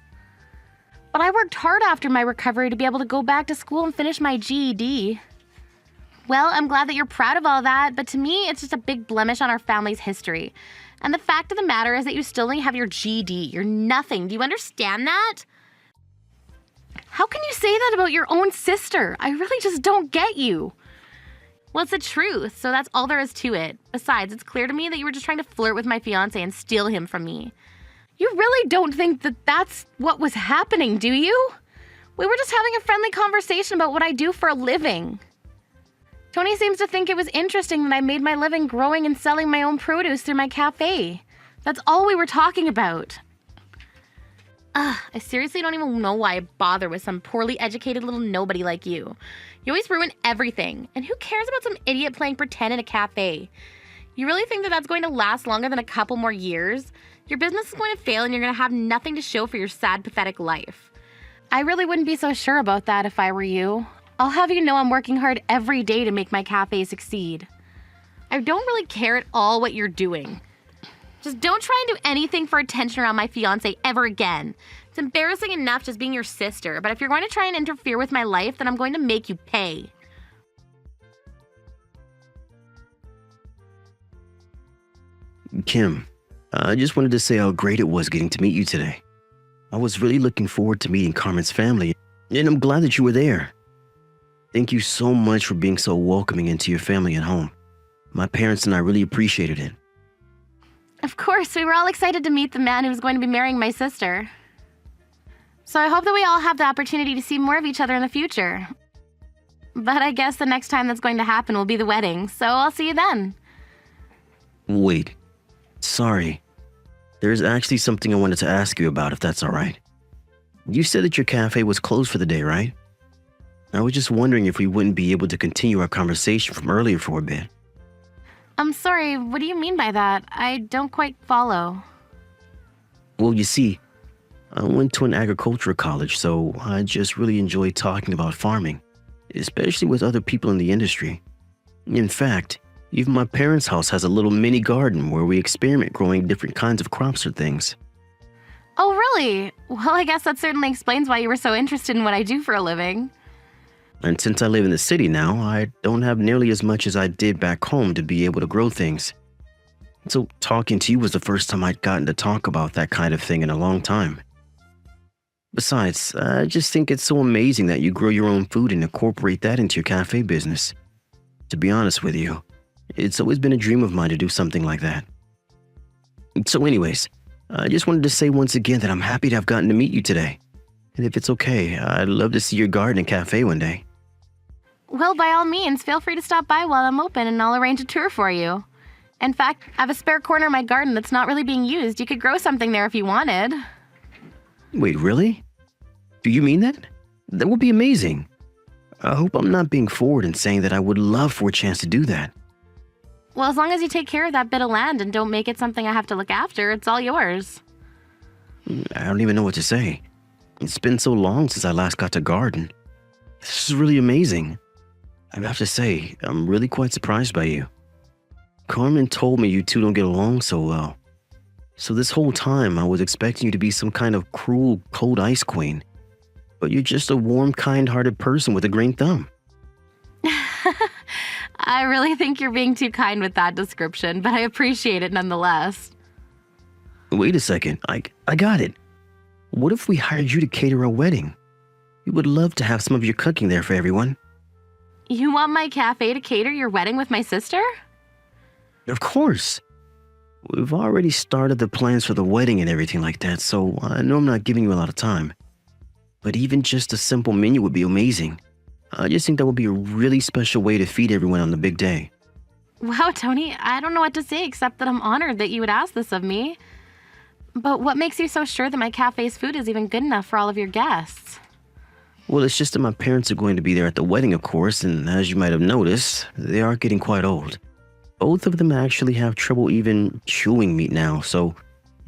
But I worked hard after my recovery to be able to go back to school and finish my GED. Well, I'm glad that you're proud of all that, but to me, it's just a big blemish on our family's history. And the fact of the matter is that you still only have your GED. You're nothing. Do you understand that? How can you say that about your own sister? I really just don't get you. Well, it's the truth, so that's all there is to it. Besides, it's clear to me that you were just trying to flirt with my fiancé and steal him from me. You really don't think that that's what was happening, do you? We were just having a friendly conversation about what I do for a living. Tony seems to think it was interesting that I made my living growing and selling my own produce through my cafe. That's all we were talking about. I seriously don't even know why I bother with some poorly educated little nobody like you. You always ruin everything. And who cares about some idiot playing pretend in a cafe? You really think that that's going to last longer than a couple more years? Your business is going to fail and you're going to have nothing to show for your sad, pathetic life. I really wouldn't be so sure about that if I were you. I'll have you know I'm working hard every day to make my cafe succeed. I don't really care at all what you're doing. Just don't try and do anything for attention around my fiancé ever again. It's embarrassing enough just being your sister, but if you're going to try and interfere with my life, then I'm going to make you pay. Kim, I just wanted to say how great it was getting to meet you today. I was really looking forward to meeting Carmen's family, and I'm glad that you were there. Thank you so much for being so welcoming into your family and home. My parents and I really appreciated it. Of course, we were all excited to meet the man who was going to be marrying my sister. So I hope that we all have the opportunity to see more of each other in the future. But I guess the next time that's going to happen will be the wedding, so I'll see you then. Wait. Sorry. There's actually something I wanted to ask you about, if that's all right. You said that your cafe was closed for the day, right? I was just wondering if we wouldn't be able to continue our conversation from earlier for a bit. I'm sorry, what do you mean by that? I don't quite follow. Well, you see, I went to an agricultural college, so I just really enjoy talking about farming, especially with other people in the industry. In fact, even my parents' house has a little mini garden where we experiment growing different kinds of crops or things. Oh, really? Well, I guess that certainly explains why you were so interested in what I do for a living. And since I live in the city now, I don't have nearly as much as I did back home to be able to grow things. So talking to you was the first time I'd gotten to talk about that kind of thing in a long time. Besides, I just think it's so amazing that you grow your own food and incorporate that into your cafe business. To be honest with you, it's always been a dream of mine to do something like that. So anyways, I just wanted to say once again that I'm happy to have gotten to meet you today. And if it's okay, I'd love to see your garden and cafe one day. Well, by all means, feel free to stop by while I'm open and I'll arrange a tour for you. In fact, I have a spare corner in my garden that's not really being used. You could grow something there if you wanted. Wait, really? Do you mean that? That would be amazing. I hope I'm not being forward in saying that I would love for a chance to do that. Well, as long as you take care of that bit of land and don't make it something I have to look after, it's all yours. I don't even know what to say. It's been so long since I last got to garden. This is really amazing. I have to say, I'm really quite surprised by you. Carmen told me you two don't get along so well. So this whole time I was expecting you to be some kind of cruel, cold ice queen. But you're just a warm, kind-hearted person with a green thumb. I really think you're being too kind with that description, but I appreciate it nonetheless. Wait a second, I got it. What if we hired you to cater a wedding? We would love to have some of your cooking there for everyone. You want my cafe to cater your wedding with my sister? Of course. We've already started the plans for the wedding and everything like that, so I know I'm not giving you a lot of time. But even just a simple menu would be amazing. I just think that would be a really special way to feed everyone on the big day. Wow, Tony, I don't know what to say except that I'm honored that you would ask this of me. But what makes you so sure that my cafe's food is even good enough for all of your guests? Well, it's just that my parents are going to be there at the wedding, of course, and as you might have noticed, they are getting quite old. Both of them actually have trouble even chewing meat now, so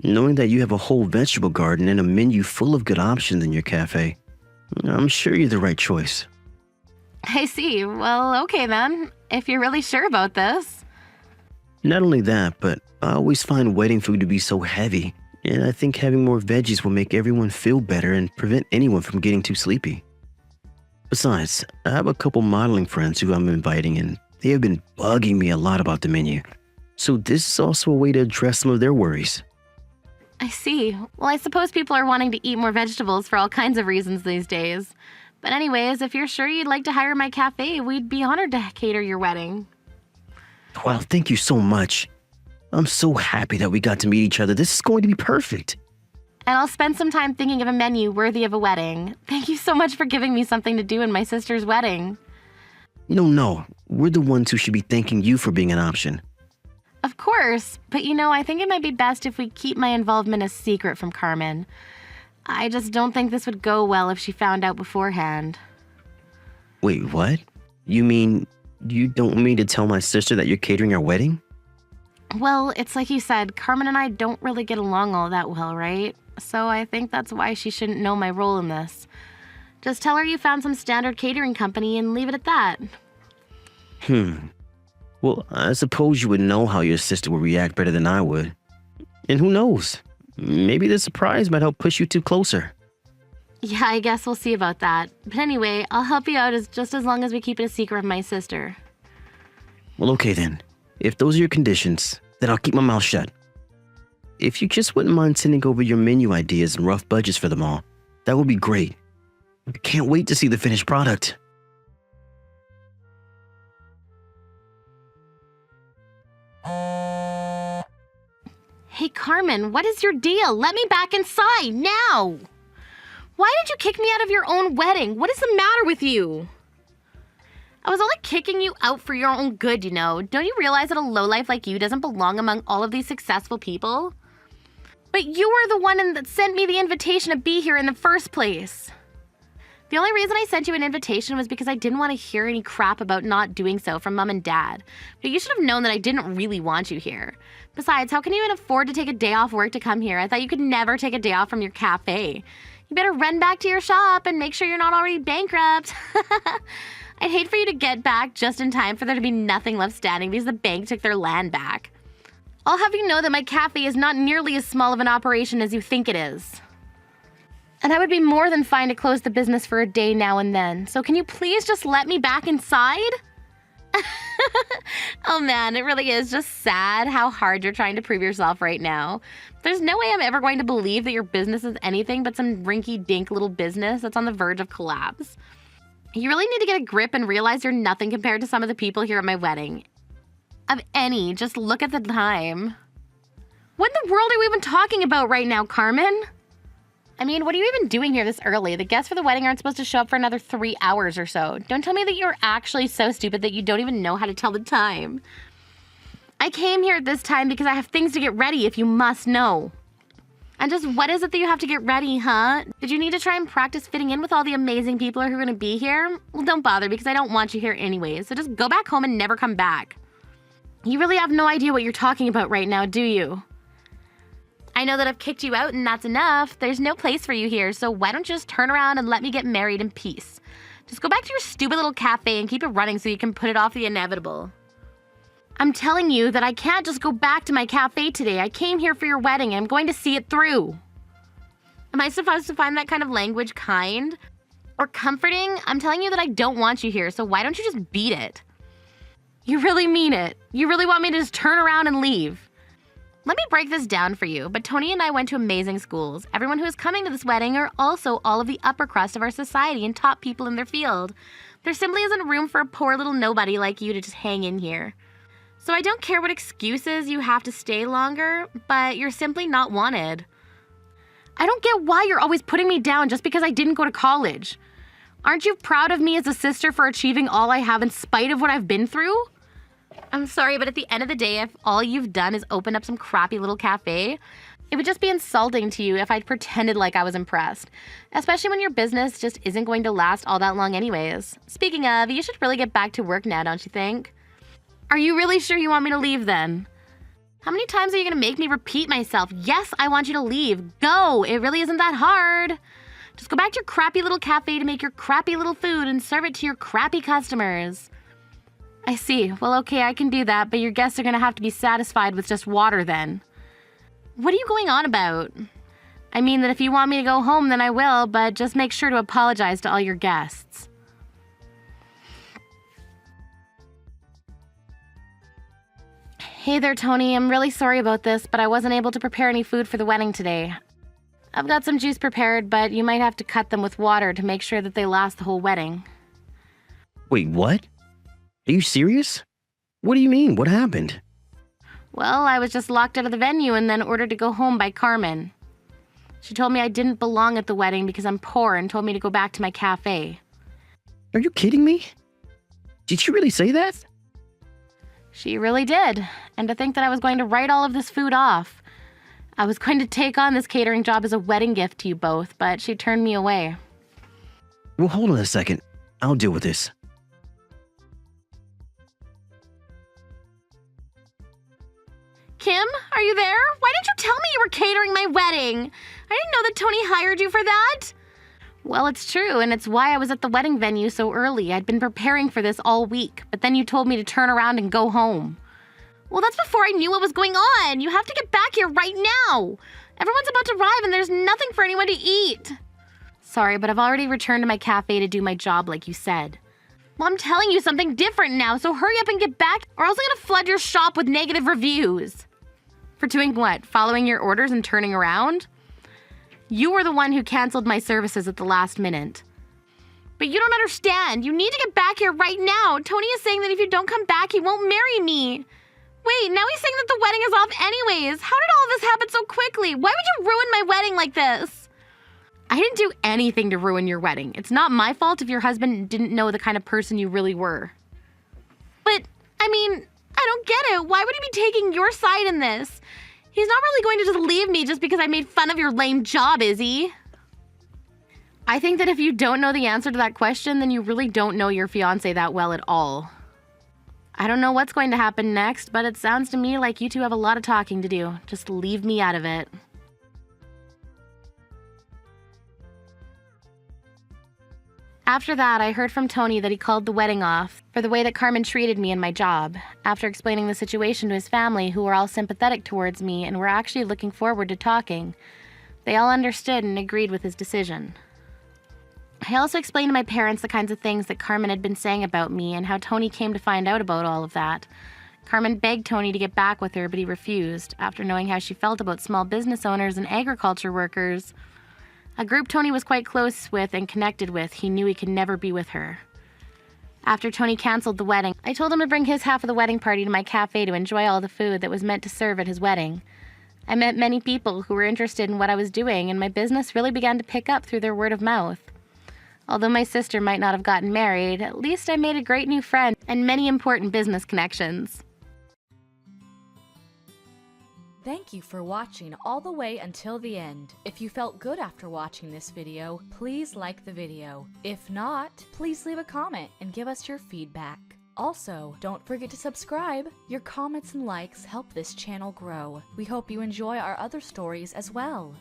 knowing that you have a whole vegetable garden and a menu full of good options in your cafe, I'm sure you're the right choice. I see. Well, okay then, if you're really sure about this. Not only that, but I always find wedding food to be so heavy, and I think having more veggies will make everyone feel better and prevent anyone from getting too sleepy. Besides, I have a couple modeling friends who I'm inviting, and they have been bugging me a lot about the menu. So this is also a way to address some of their worries. I see. Well, I suppose people are wanting to eat more vegetables for all kinds of reasons these days. But anyways, if you're sure you'd like to hire my cafe, we'd be honored to cater your wedding. Wow, thank you so much. I'm so happy that we got to meet each other. This is going to be perfect. And I'll spend some time thinking of a menu worthy of a wedding. Thank you so much for giving me something to do in my sister's wedding. No, we're the ones who should be thanking you for being an option. Of course, but I think it might be best if we keep my involvement a secret from Carmen. I just don't think this would go well if she found out beforehand. Wait, what? You mean you don't want me to tell my sister that you're catering our wedding? Well, it's like you said, Carmen and I don't really get along all that well, right? So I think that's why she shouldn't know my role in this. Just tell her you found some standard catering company and leave it at that. Well, I suppose you would know how your sister would react better than I would. And who knows? Maybe the surprise might help push you two closer. Yeah, I guess we'll see about that. But anyway, I'll help you out just as long as we keep it a secret from my sister. Well, okay then. If those are your conditions, then I'll keep my mouth shut. If you just wouldn't mind sending over your menu ideas and rough budgets for them all, that would be great. I can't wait to see the finished product. Hey, Carmen, what is your deal? Let me back inside, now! Why did you kick me out of your own wedding? What is the matter with you? I was only kicking you out for your own good, you know. Don't you realize that a lowlife like you doesn't belong among all of these successful people? But you were the one that sent me the invitation to be here in the first place. The only reason I sent you an invitation was because I didn't want to hear any crap about not doing so from Mom and Dad. But you should have known that I didn't really want you here. Besides, how can you even afford to take a day off work to come here? I thought you could never take a day off from your cafe. You better run back to your shop and make sure you're not already bankrupt. I'd hate for you to get back just in time for there to be nothing left standing because the bank took their land back. I'll have you know that my cafe is not nearly as small of an operation as you think it is. And I would be more than fine to close the business for a day now and then. So can you please just let me back inside? Oh man, it really is just sad how hard you're trying to prove yourself right now. There's no way I'm ever going to believe that your business is anything but some rinky-dink little business that's on the verge of collapse. You really need to get a grip and realize you're nothing compared to some of the people here at my wedding. Of any, just look at the time. What in the world are we even talking about right now, Carmen? I mean, what are you even doing here this early? The guests for the wedding aren't supposed to show up for another 3 hours or so. Don't tell me that you're actually so stupid that you don't even know how to tell the time. I came here at this time because I have things to get ready, if you must know. And just what is it that you have to get ready, huh? Did you need to try and practice fitting in with all the amazing people who are going to be here? Well, don't bother because I don't want you here anyways. So just go back home and never come back. You really have no idea what you're talking about right now, do you? I know that I've kicked you out and that's enough. There's no place for you here, so why don't you just turn around and let me get married in peace? Just go back to your stupid little cafe and keep it running so you can put it off the inevitable. I'm telling you that I can't just go back to my cafe today. I came here for your wedding and I'm going to see it through. Am I supposed to find that kind of language kind? Or comforting? I'm telling you that I don't want you here, so why don't you just beat it? You really mean it. You really want me to just turn around and leave. Let me break this down for you, but Tony and I went to amazing schools. Everyone who is coming to this wedding are also all of the upper crust of our society and top people in their field. There simply isn't room for a poor little nobody like you to just hang in here. So I don't care what excuses you have to stay longer, but you're simply not wanted. I don't get why you're always putting me down just because I didn't go to college. Aren't you proud of me as a sister for achieving all I have in spite of what I've been through? I'm sorry, but at the end of the day, if all you've done is open up some crappy little cafe, it would just be insulting to you if I'd pretended like I was impressed. Especially when your business just isn't going to last all that long anyways. Speaking of, you should really get back to work now, don't you think? Are you really sure you want me to leave then? How many times are you going to make me repeat myself? Yes, I want you to leave. Go! It really isn't that hard. Just go back to your crappy little cafe to make your crappy little food and serve it to your crappy customers. I see. Well, okay, I can do that, but your guests are going to have to be satisfied with just water then. What are you going on about? I mean that if you want me to go home, then I will, but just make sure to apologize to all your guests. Hey there, Tony. I'm really sorry about this, but I wasn't able to prepare any food for the wedding today. I've got some juice prepared, but you might have to cut them with water to make sure that they last the whole wedding. Wait, what? Are you serious? What do you mean? What happened? Well, I was just locked out of the venue and then ordered to go home by Carmen. She told me I didn't belong at the wedding because I'm poor and told me to go back to my cafe. Are you kidding me? Did she really say that? She really did. And to think that I was going to write all of this food off. I was going to take on this catering job as a wedding gift to you both, but she turned me away. Well, hold on a second. I'll deal with this. Kim, are you there? Why didn't you tell me you were catering my wedding? I didn't know that Tony hired you for that. Well, it's true, and it's why I was at the wedding venue so early. I'd been preparing for this all week, but then you told me to turn around and go home. Well, that's before I knew what was going on. You have to get back here right now. Everyone's about to arrive and there's nothing for anyone to eat. Sorry, but I've already returned to my cafe to do my job like you said. Well, I'm telling you something different now, so hurry up and get back, or else I'm gonna flood your shop with negative reviews. For doing what? Following your orders and turning around? You were the one who canceled my services at the last minute. But you don't understand. You need to get back here right now. Tony is saying that if you don't come back, he won't marry me. Wait, now he's saying that the wedding is off anyways. How did all of this happen so quickly? Why would you ruin my wedding like this? I didn't do anything to ruin your wedding. It's not my fault if your husband didn't know the kind of person you really were. But, I mean, I don't get it. Why would he be taking your side in this? He's not really going to just leave me just because I made fun of your lame job, is he? I think that if you don't know the answer to that question, then you really don't know your fiancé that well at all. I don't know what's going to happen next, but it sounds to me like you two have a lot of talking to do. Just leave me out of it. After that, I heard from Tony that he called the wedding off for the way that Carmen treated me and my job, after explaining the situation to his family, who were all sympathetic towards me and were actually looking forward to talking. They all understood and agreed with his decision. I also explained to my parents the kinds of things that Carmen had been saying about me and how Tony came to find out about all of that. Carmen begged Tony to get back with her, but he refused, after knowing how she felt about small business owners and agriculture workers. A group Tony was quite close with and connected with, he knew he could never be with her. After Tony canceled the wedding, I told him to bring his half of the wedding party to my cafe to enjoy all the food that was meant to serve at his wedding. I met many people who were interested in what I was doing, and my business really began to pick up through their word of mouth. Although my sister might not have gotten married, at least I made a great new friend and many important business connections. Thank you for watching all the way until the end. If you felt good after watching this video, please like the video. If not, please leave a comment and give us your feedback. Also, don't forget to subscribe. Your comments and likes help this channel grow. We hope you enjoy our other stories as well.